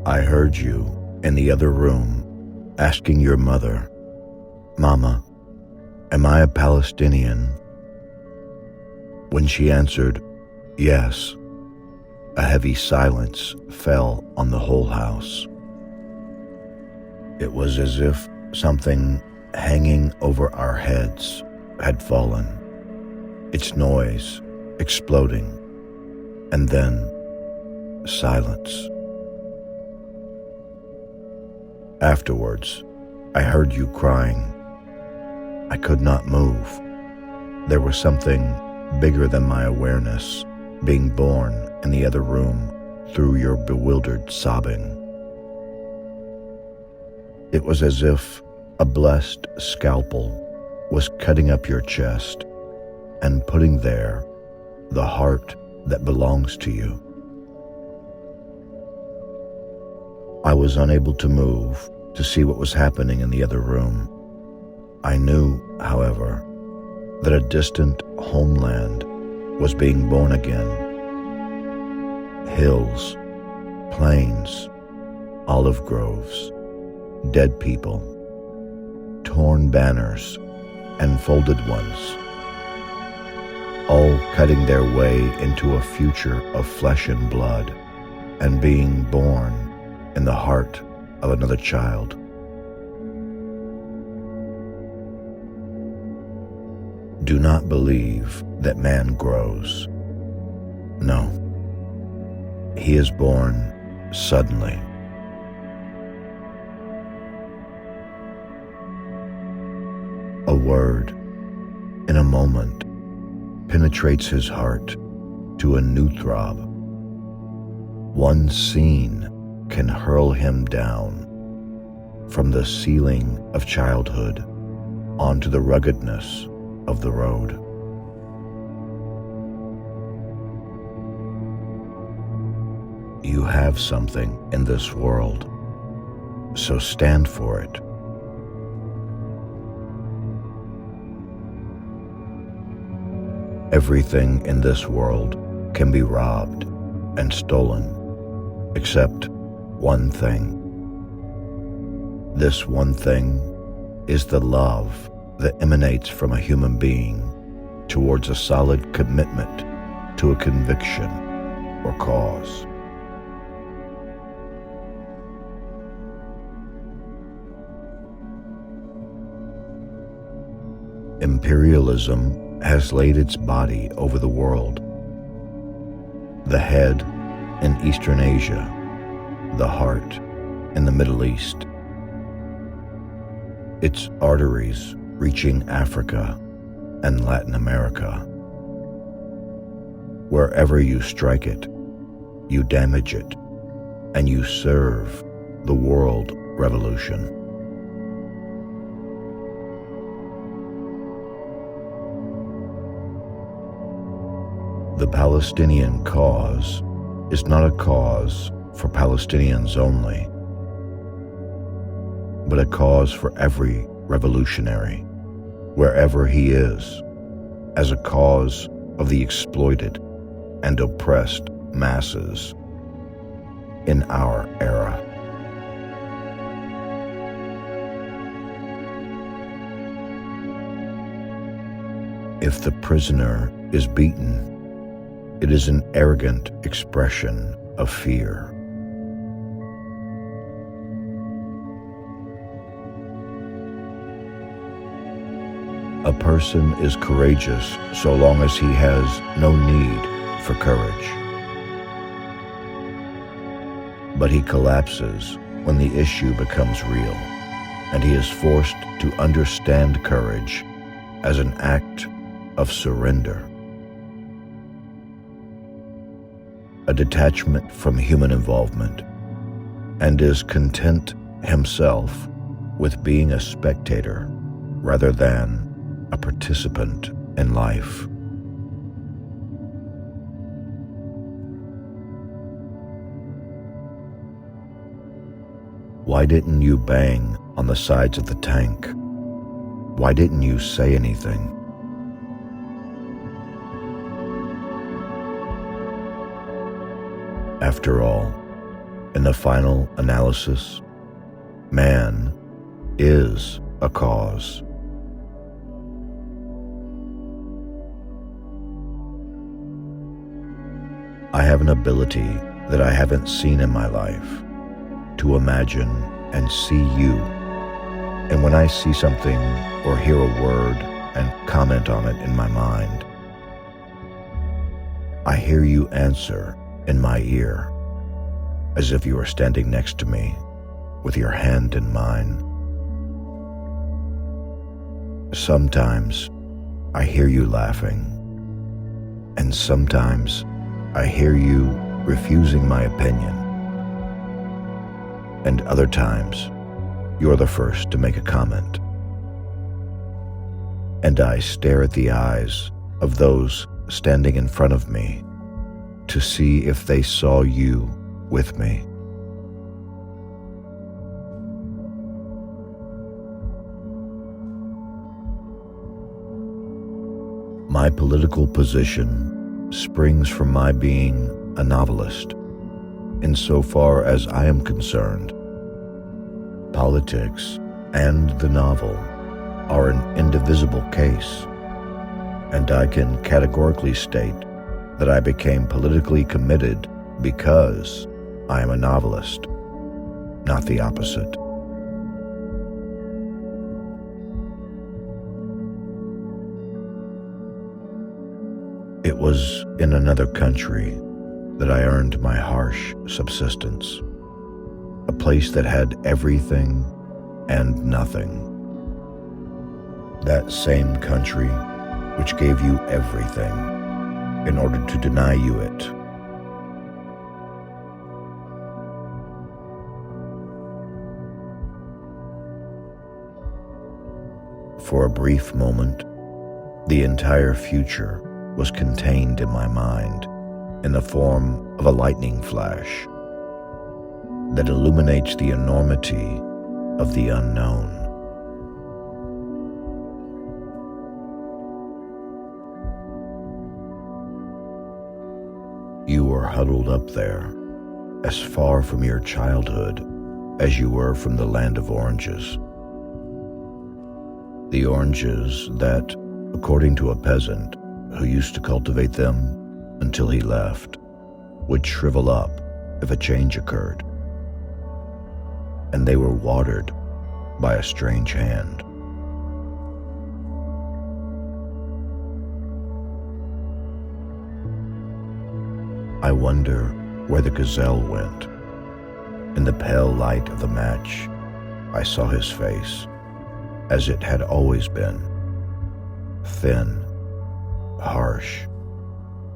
I heard you in the other room asking your mother, "Mama, am I a Palestinian?" When she answered, "Yes," a heavy silence fell on the whole house. It was as if something hanging over our heads had fallen, its noise exploding, and then silence. Afterwards, I heard you crying. I could not move. There was something bigger than my awareness being born in the other room through your bewildered sobbing. It was as if a blessed scalpel was cutting up your chest and putting there the heart that belongs to you. I was unable to move to see what was happening in the other room. I knew, however, that a distant homeland was being born again. Hills, plains, olive groves, dead people, torn banners, and folded ones, all cutting their way into a future of flesh and blood and being born in the heart of another child. Do not believe that man grows. No, he is born suddenly. A word, in a moment, penetrates his heart to a new throb. One scene can hurl him down from the ceiling of childhood onto the ruggedness of the road. You have something in this world, so stand for it. Everything in this world can be robbed and stolen, except one thing. This one thing is the love that emanates from a human being towards a solid commitment to a conviction or cause. Imperialism has laid its body over the world. The head in Eastern Asia, the heart in the Middle East. Its arteries reaching Africa and Latin America. Wherever you strike it, you damage it, and you serve the world revolution. The Palestinian cause is not a cause for Palestinians only, but a cause for every revolutionary, wherever he is, as a cause of the exploited and oppressed masses in our era. If the prisoner is beaten, it is an arrogant expression of fear. A person is courageous so long as he has no need for courage. But he collapses when the issue becomes real, and he is forced to understand courage as an act of surrender. A detachment from human involvement, and is content himself with being a spectator rather than a participant in life. Why didn't you bang on the sides of the tank? Why didn't you say anything? After all, In the final analysis, man is a cause. I have an ability that I haven't seen in my life to imagine and see you. And when I see something or hear a word and comment on it in my mind, I hear you answer in my ear, as if you were standing next to me with your hand in mine. Sometimes I hear you laughing, and sometimes I hear you refusing my opinion, and other times you're the first to make a comment. And I stare at the eyes of those standing in front of me to see if they saw you with me. My political position springs from my being a novelist. Insofar as I am concerned, politics and the novel are an indivisible case, and I can categorically state that I became politically committed because I am a novelist, not the opposite. It was in another country that I earned my harsh subsistence, a place that had everything and nothing. That same country which gave you everything in order to deny you it. For a brief moment, the entire future was contained in my mind in the form of a lightning flash that illuminates the enormity of the unknown. You were huddled up there, as far from your childhood as you were from the land of oranges. The oranges that, according to a peasant who used to cultivate them until he left, would shrivel up if a change occurred. And they were watered by a strange hand. I wonder where the gazelle went. In the pale light of the match, I saw his face, as it had always been, thin, harsh,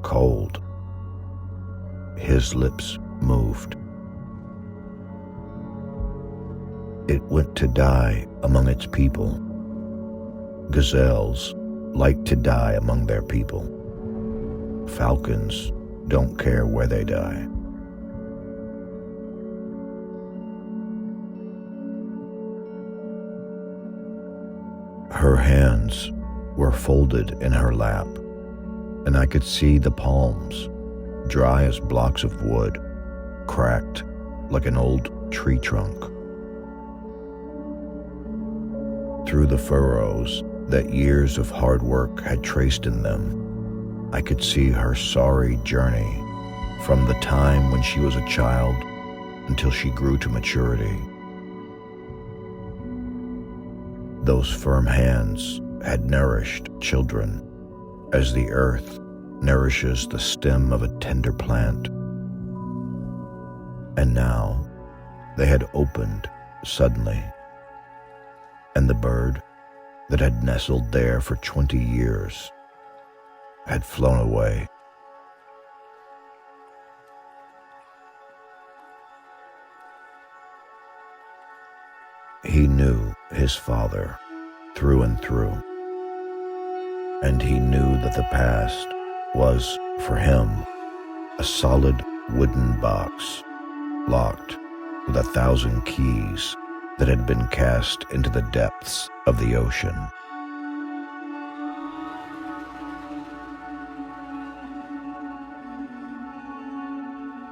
cold. His lips moved. It went to die among its people. Gazelles like to die among their people. Falcons don't care where they die. Her hands were folded in her lap, and I could see the palms, dry as blocks of wood, cracked like an old tree trunk. Through the furrows that years of hard work had traced in them, I could see her sorry journey from the time when she was a child until she grew to maturity. Those firm hands had nourished children as the earth nourishes the stem of a tender plant. And now they had opened suddenly, and the bird that had nestled there for 20 years had flown away. He knew his father through and through, and he knew that the past was, for him, a solid wooden box, locked with 1,000 keys that had been cast into the depths of the ocean.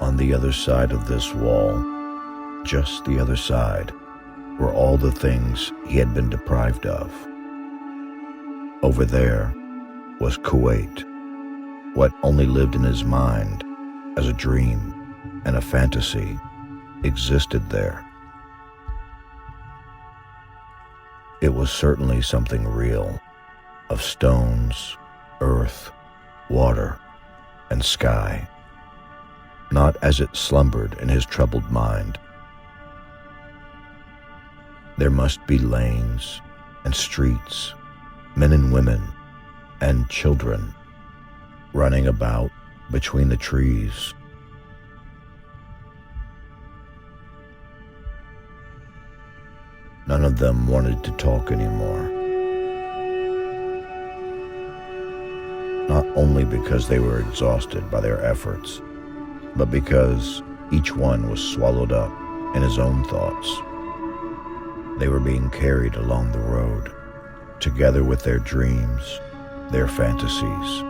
On the other side of this wall just the other side, were all the things he had been deprived of. Over there was Kuwait, what only lived in his mind as a dream and a fantasy existed there. It was certainly something real, of stones, earth, water, and sky, not as it slumbered in his troubled mind. There must be lanes and streets, men and women and children running about between the trees. None of them wanted to talk anymore. Not only because they were exhausted by their efforts, but because each one was swallowed up in his own thoughts. They were being carried along the road, together with their dreams, their fantasies,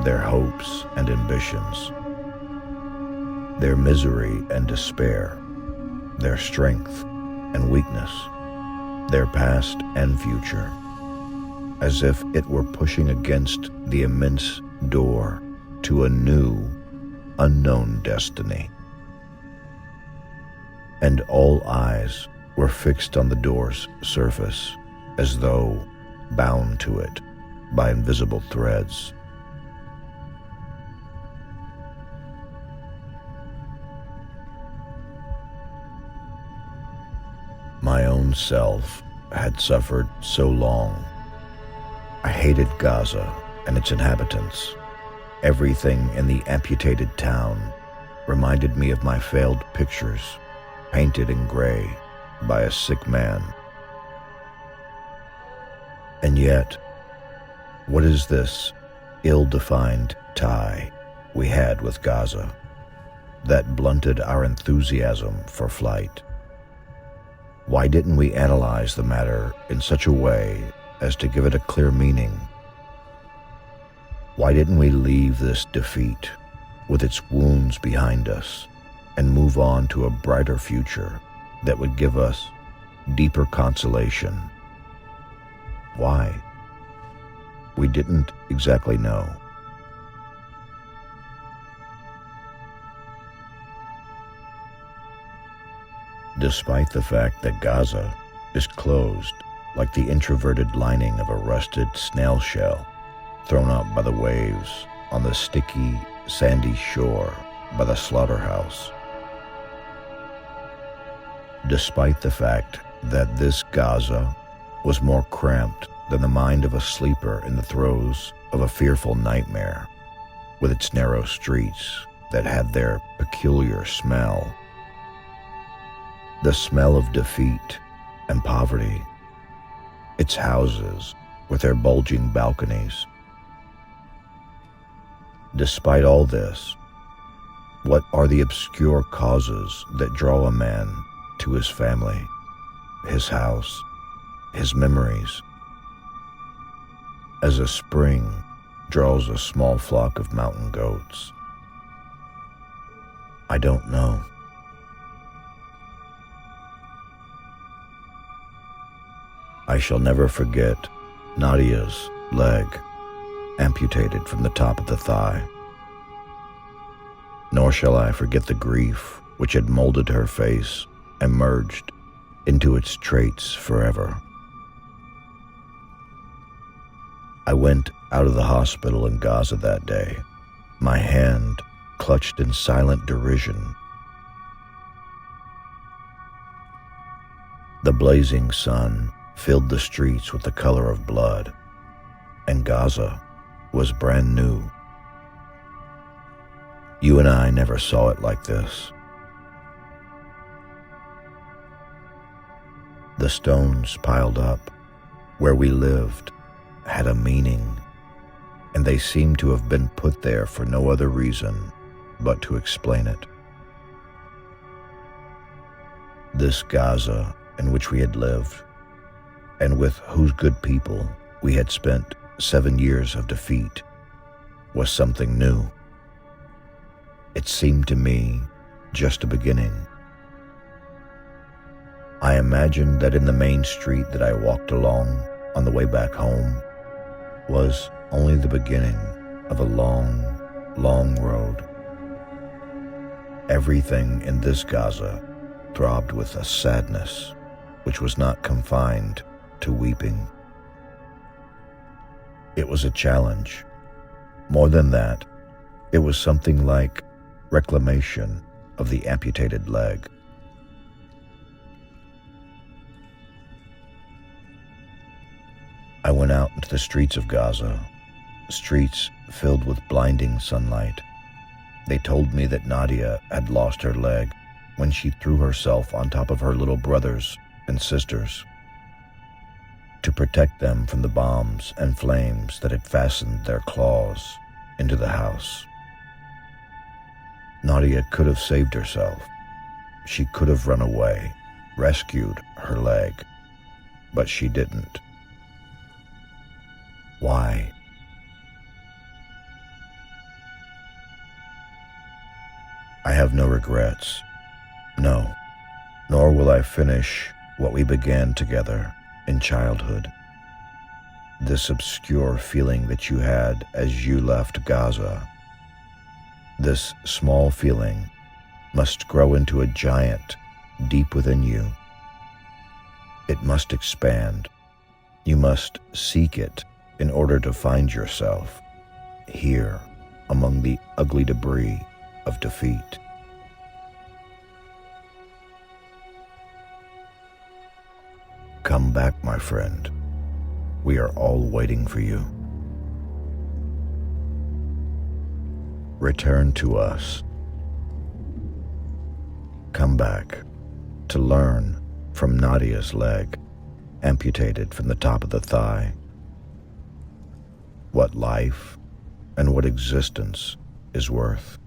their hopes and ambitions, their misery and despair, their strength and weakness, their past and future, as if it were pushing against the immense door to a new, unknown destiny. And all eyes were fixed on the door's surface, as though bound to it by invisible threads. My own self had suffered so long. I hated Gaza and its inhabitants. Everything in the amputated town reminded me of my failed pictures, painted in gray by a sick man. And yet, what is this ill-defined tie we had with Gaza that blunted our enthusiasm for flight? Why didn't we analyze the matter in such a way as to give it a clear meaning? Why didn't we leave this defeat with its wounds behind us and move on to a brighter future that would give us deeper consolation? Why? We didn't exactly know. Despite the fact that Gaza is closed like the introverted lining of a rusted snail shell thrown up by the waves on the sticky, sandy shore by the slaughterhouse. Despite the fact that this Gaza was more cramped than the mind of a sleeper in the throes of a fearful nightmare, with its narrow streets that had their peculiar smell, the smell of defeat and poverty, its houses with their bulging balconies. Despite all this, what are the obscure causes that draw a man to his family, his house, his memories? As a spring draws a small flock of mountain goats. I don't know. I shall never forget Nadia's leg, amputated from the top of the thigh. Nor shall I forget the grief which had molded her face and merged into its traits forever. I went out of the hospital in Gaza that day, my hand clutched in silent derision. The blazing sun filled the streets with the color of blood, and Gaza was brand new. You and I never saw it like this. The stones piled up where we lived had a meaning, and they seemed to have been put there for no other reason but to explain it. This Gaza in which we had lived, and with whose good people we had spent 7 years of defeat, was something new. It seemed to me just a beginning. I imagined that in the main street that I walked along on the way back home was only the beginning of a long, long road. Everything in this Gaza throbbed with a sadness which was not confined to weeping. It was a challenge. More than that, it was something like reclamation of the amputated leg. I went out into the streets of Gaza, streets filled with blinding sunlight. They told me that Nadia had lost her leg when she threw herself on top of her little brothers and sisters to protect them from the bombs and flames that had fastened their claws into the house. Nadia could have saved herself. She could have run away, rescued her leg, but she didn't. Why? I have no regrets. No, nor will I finish what we began together in childhood. This obscure feeling that you had as you left Gaza. This small feeling must grow into a giant deep within you. It must expand. You must seek it in order to find yourself here among the ugly debris of defeat. Come back, my friend. We are all waiting for you. Return to us. Come back to learn from Nadia's leg, amputated from the top of the thigh, what life and what existence is worth.